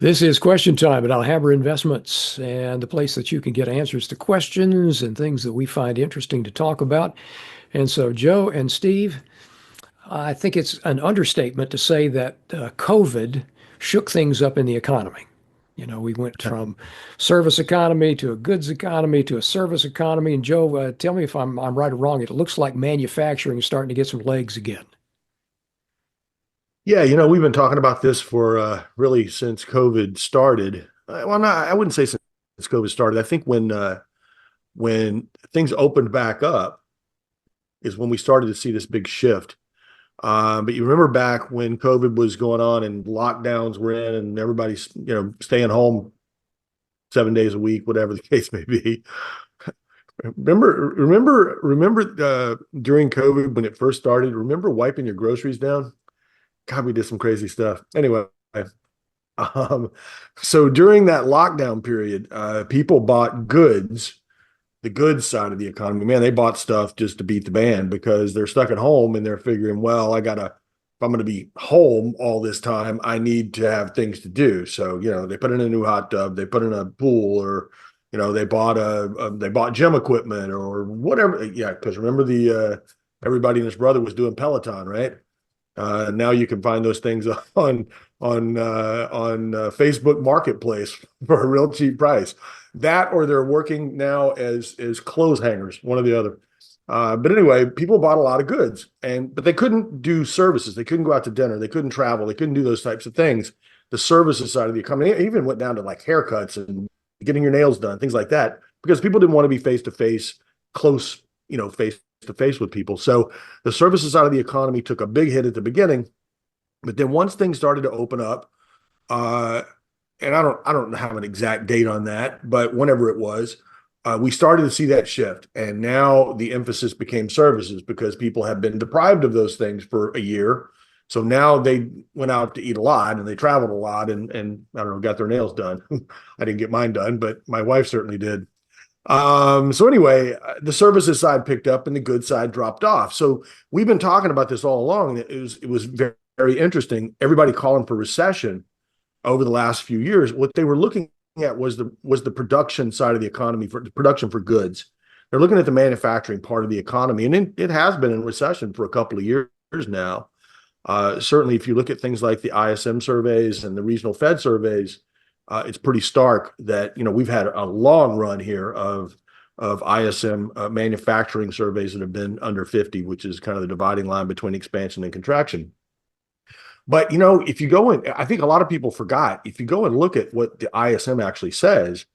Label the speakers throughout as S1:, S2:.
S1: This is Question Time at Alhambra Investments, and the place that you can get answers to questions and things that we find interesting to talk about. And so, Joe and Steve, I think it's an understatement to say that COVID shook things up in the economy. We went from service economy to a goods economy to a service economy. And Joe, tell me if I'm right or wrong. It looks like manufacturing is starting to get some legs again.
S2: Yeah, we've been talking about this for really since COVID started. I wouldn't say since COVID started. I think when things opened back up is when we started to see this big shift. But you remember back when COVID was going on and lockdowns were in and everybody's staying home 7 days a week, whatever the case may be. Remember during COVID when it first started. Remember wiping your groceries down? God, we did some crazy stuff. Anyway, um, so during that lockdown period, people bought goods, the goods side of the economy. Man, they bought stuff just to beat the band because they're stuck at home and they're figuring, well, if I'm going to be home all this time, I need to have things to do. So, they put in a new hot tub, they put in a pool, or, they bought gym equipment or whatever. Yeah. Cause remember everybody and his brother was doing Peloton, right? Now you can find those things on Facebook Marketplace for a real cheap price. That or they're working now as clothes hangers, one or the other. But anyway, people bought a lot of goods, but they couldn't do services. They couldn't go out to dinner. They couldn't travel. They couldn't do those types of things. The services side of the economy even went down to like haircuts and getting your nails done, things like that, because people didn't want to be face to face, close, face to face with people. So the services side of the economy took a big hit at the beginning, but then once things started to open up, uh, and I don't have an exact date on that, but whenever it was, we started to see that shift, and now the emphasis became services because people have been deprived of those things for a year. So now they went out to eat a lot and they traveled a lot and I don't know, got their nails done. I didn't get mine done, but my wife certainly did. So anyway, the services side picked up and the good side dropped off. So we've been talking about this all along. It was very, very interesting. Everybody calling for recession over the last few years. What they were looking at was the production side of the economy, for the production for goods. They're looking at the manufacturing part of the economy, and it has been in recession for a couple of years now. Certainly, if you look at things like the ISM surveys and the regional Fed surveys, it's pretty stark that we've had a long run here of ISM manufacturing surveys that have been under 50, which is kind of the dividing line between expansion and contraction. But if you go in, I think a lot of people forgot, if you go and look at what the ISM actually says,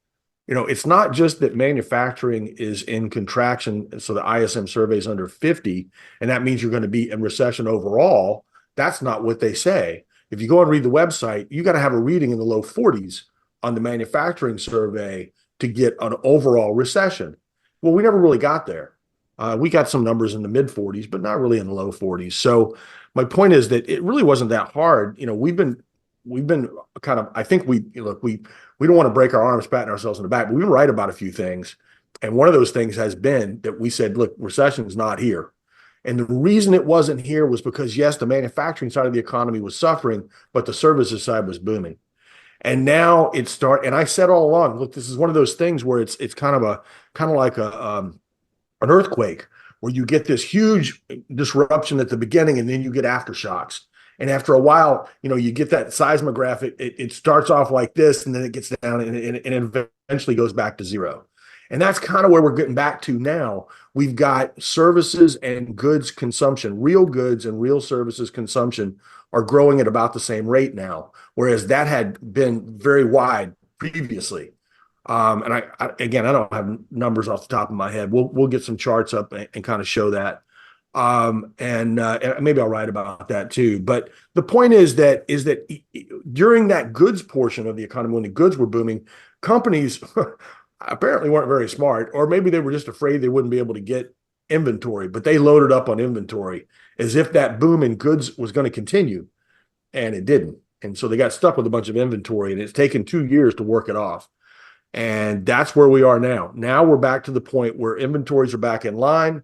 S2: it's not just that manufacturing is in contraction. So the ISM survey is under 50, and that means you're going to be in recession overall. That's not what they say. If you go and read the website, you got to have a reading in the low 40s on the manufacturing survey to get an overall recession. Well, we never really got there. We got some numbers in the mid 40s, but not really in the low 40s. So my point is that it really wasn't that hard. We've been kind of, I think we don't want to break our arms patting ourselves in the back, but we've been right about a few things. And one of those things has been that we said, look, recession is not here. And the reason it wasn't here was because, yes, the manufacturing side of the economy was suffering, but the services side was booming. And now and I said all along, look, this is one of those things where it's kind of like an earthquake, where you get this huge disruption at the beginning and then you get aftershocks. And after a while, you get that seismograph. It starts off like this, and then it gets down and eventually goes back to zero. And that's kind of where we're getting back to now. We've got services and goods consumption, real goods and real services consumption are growing at about the same rate now, whereas that had been very wide previously. And again, I don't have numbers off the top of my head. We'll get some charts up and kind of show that. And maybe I'll write about that too. But the point is that during that goods portion of the economy, when the goods were booming, companies apparently weren't very smart, or maybe they were just afraid they wouldn't be able to get inventory, but they loaded up on inventory as if that boom in goods was going to continue, and it didn't. And so they got stuck with a bunch of inventory, and it's taken 2 years to work it off. And that's where we are now. Now we're back to the point where inventories are back in line.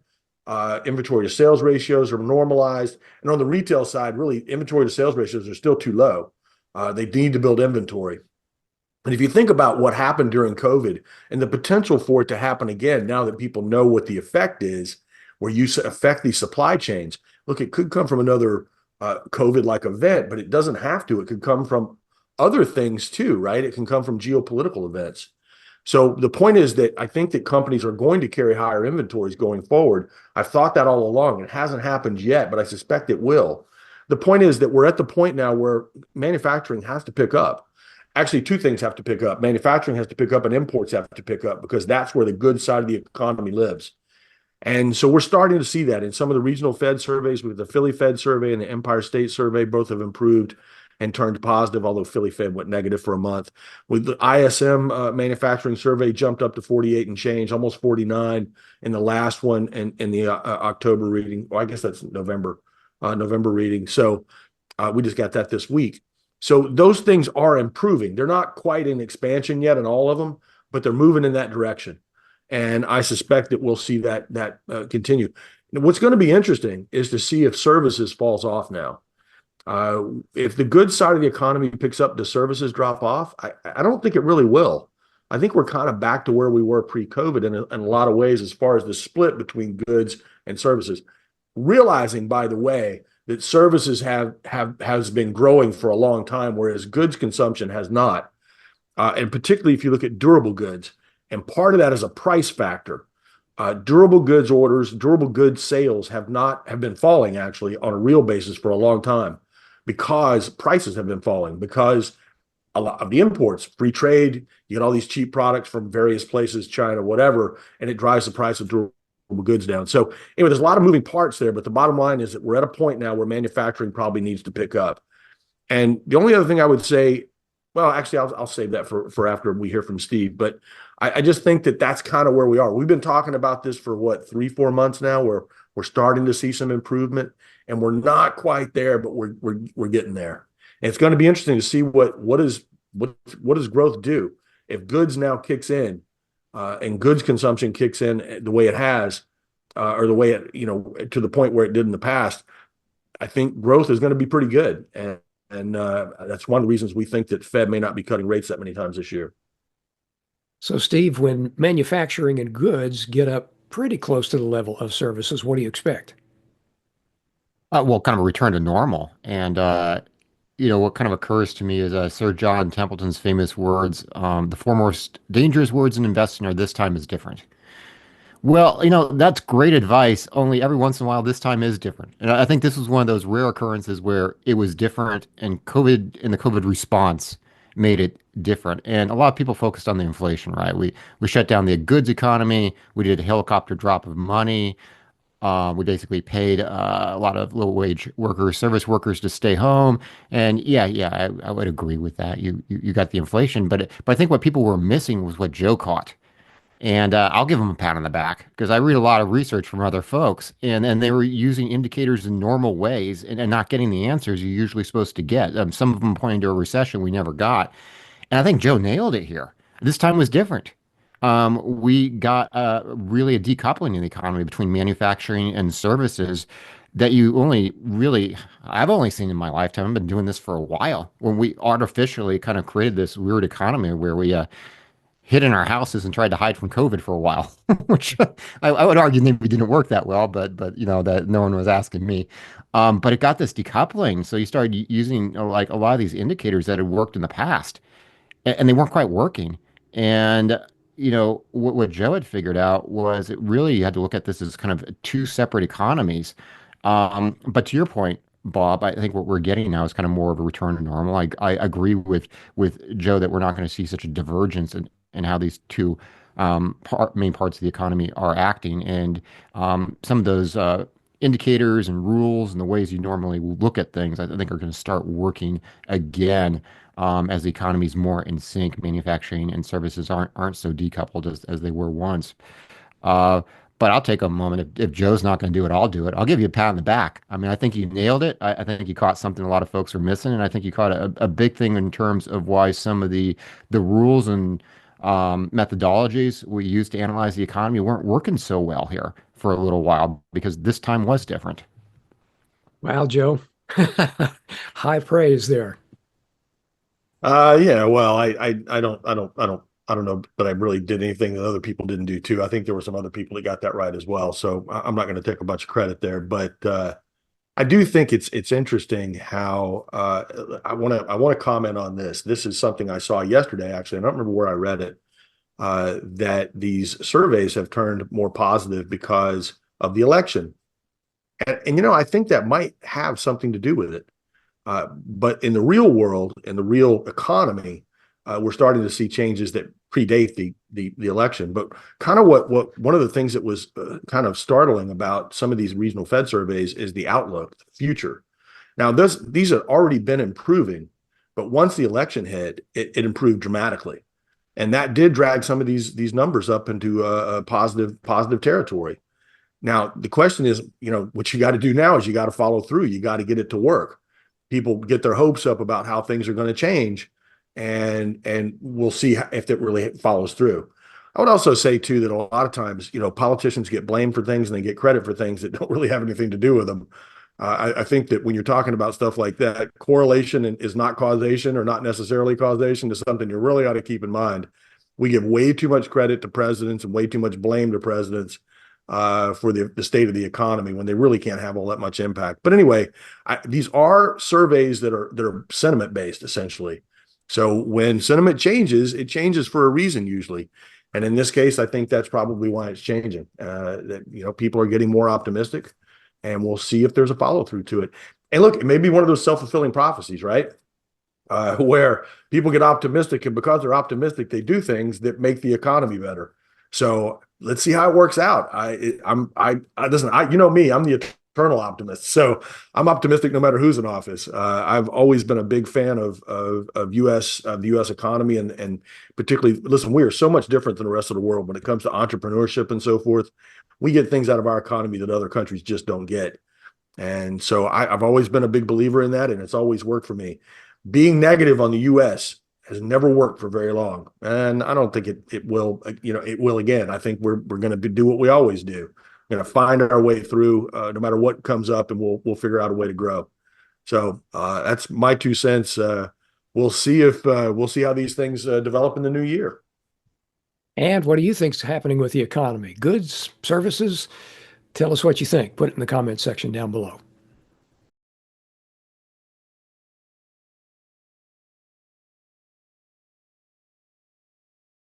S2: Inventory to sales ratios are normalized. And on the retail side, really, inventory to sales ratios are still too low. They need to build inventory. And if you think about what happened during COVID and the potential for it to happen again, now that people know what the effect is, where you affect these supply chains, look, it could come from another COVID like event, but it doesn't have to. It could come from other things too, right? It can come from geopolitical events. So the point is that I think that companies are going to carry higher inventories going forward. I've thought that all along. It hasn't happened yet, but I suspect it will. The point is that we're at the point now where manufacturing has to pick up. Actually, two things have to pick up. Manufacturing has to pick up and imports have to pick up because that's where the good side of the economy lives. And so we're starting to see that in some of the regional Fed surveys, with the Philly Fed survey and the Empire State survey, both have improved and turned positive, although Philly Fed went negative for a month. With the ISM manufacturing survey jumped up to 48 and change, almost 49 in the last one, and in the October reading. Well, I guess that's November reading. So we just got that this week. So those things are improving. They're not quite in expansion yet in all of them, but they're moving in that direction. And I suspect that we'll see that continue. What's going to be interesting is to see if services falls off now. If the good side of the economy picks up, do services drop off? I don't think it really will. I think we're kind of back to where we were pre-COVID in a lot of ways as far as the split between goods and services. Realizing, by the way, that services has been growing for a long time, whereas goods consumption has not. And particularly if you look at durable goods, and part of that is a price factor. Durable goods orders, durable goods sales have been falling actually on a real basis for a long time because prices have been falling because a lot of the imports, free trade, you get all these cheap products from various places, China, whatever, and it drives the price of durable goods down. So anyway, there's a lot of moving parts there, but the bottom line is that we're at a point now where manufacturing probably needs to pick up. And the only other thing I would say, well, actually, I'll save that for after we hear from Steve. But I just think that that's kind of where we are. We've been talking about this for what, 3-4 months now, where we're starting to see some improvement, and we're not quite there, but we're getting there. And it's going to be interesting to see what does growth do if goods now kicks in, and goods consumption kicks in the way it has, or the way it to the point where it did in the past. I think growth is going to be pretty good, and that's one of the reasons we think that Fed may not be cutting rates that many times this year.
S1: So, Steve, when manufacturing and goods get up pretty close to the level of services, what do you expect?
S3: Well, kind of a return to normal. And, what kind of occurs to me is Sir John Templeton's famous words, the four most dangerous words in investing are this time is different. Well, that's great advice, only every once in a while, this time is different. And I think this was one of those rare occurrences where it was different and the COVID response made it different. And a lot of people focused on the inflation, right? We shut down the goods economy. We did a helicopter drop of money. We basically paid a lot of low wage workers, service workers to stay home. And yeah, I would agree with that. You got the inflation, but I think what people were missing was what Joe caught. And I'll give them a pat on the back because I read a lot of research from other folks, and they were using indicators in normal ways and not getting the answers you're usually supposed to get. Some of them pointing to a recession we never got. And I think Joe nailed it here. This time was different. We got really a decoupling in the economy between manufacturing and services that I've only seen in my lifetime. I've been doing this for a while when we artificially kind of created this weird economy where we hid in our houses and tried to hide from COVID for a while, which I would argue maybe didn't work that well, but that no one was asking me. But it got this decoupling, so you started using like a lot of these indicators that had worked in the past, and they weren't quite working. And what Joe had figured out was it really you had to look at this as kind of two separate economies. But to your point, Bob, I think what we're getting now is kind of more of a return to normal. I agree with Joe that we're not going to see such a divergence in how these two main parts of the economy are acting, and some of those indicators and rules and the ways you normally look at things, I think, are going to start working again as the economy is more in sync. Manufacturing and services aren't so decoupled as they were once. Uh, but I'll take a moment. If Joe's not going to do it, I'll do it. I'll give you a pat on the back. I mean, I think you nailed it. I think you caught something a lot of folks are missing, and I think you caught a big thing in terms of why some of the rules and methodologies we use to analyze the economy weren't working so well here for a little while because this time was different.
S1: Wow, Joe. High praise there.
S2: Yeah, well, I don't know that I really did anything that other people didn't do too. I think there were some other people that got that right as well. So I'm not going to take a bunch of credit there, but I do think it's interesting how I want to comment on this. This is something I saw yesterday, actually. I don't remember where I read it. That these surveys have turned more positive because of the election, and I think that might have something to do with it. But in the real world, in the real economy, we're starting to see changes that predate the election. But kind of what one of the things that was kind of startling about some of these regional Fed surveys is the outlook, the future. Now, these have already been improving, but once the election hit, it improved dramatically, and that did drag some of these numbers up into a positive territory. Now, the question is, what you got to do now is you got to follow through. You got to get it to work. People get their hopes up about how things are going to change, and we'll see if it really follows through. I would also say too that a lot of times, politicians get blamed for things and they get credit for things that don't really have anything to do with them. I think that when you're talking about stuff like that, correlation is not causation, or not necessarily causation, is something you really ought to keep in mind. We give way too much credit to presidents and way too much blame to presidents for the state of the economy when they really can't have all that much impact. But anyway, these are surveys that are sentiment based essentially. So when sentiment changes, it changes for a reason usually. And in this case, I think that's probably why it's changing. That people are getting more optimistic, and we'll see if there's a follow through to it. And look, it may be one of those self-fulfilling prophecies, right? Where people get optimistic, and because they're optimistic, they do things that make the economy better. So let's see how it works out. Listen, you know me, I'm the eternal optimist. So I'm optimistic no matter who's in office. I've always been a big fan of the U.S. economy, and particularly, listen, we are so much different than the rest of the world when it comes to entrepreneurship and so forth. We get things out of our economy that other countries just don't get. And so I've always been a big believer in that, and it's always worked for me. Being negative on the U.S. has never worked for very long, and I don't think it will. It will again. I think we're going to do what we always do. We're going to find our way through, no matter what comes up, and we'll figure out a way to grow. So that's my 2 cents. We'll see how these things develop in the new year.
S1: And what do you think's happening with the economy? Goods, services? Tell us what you think. Put it in the comment section down below.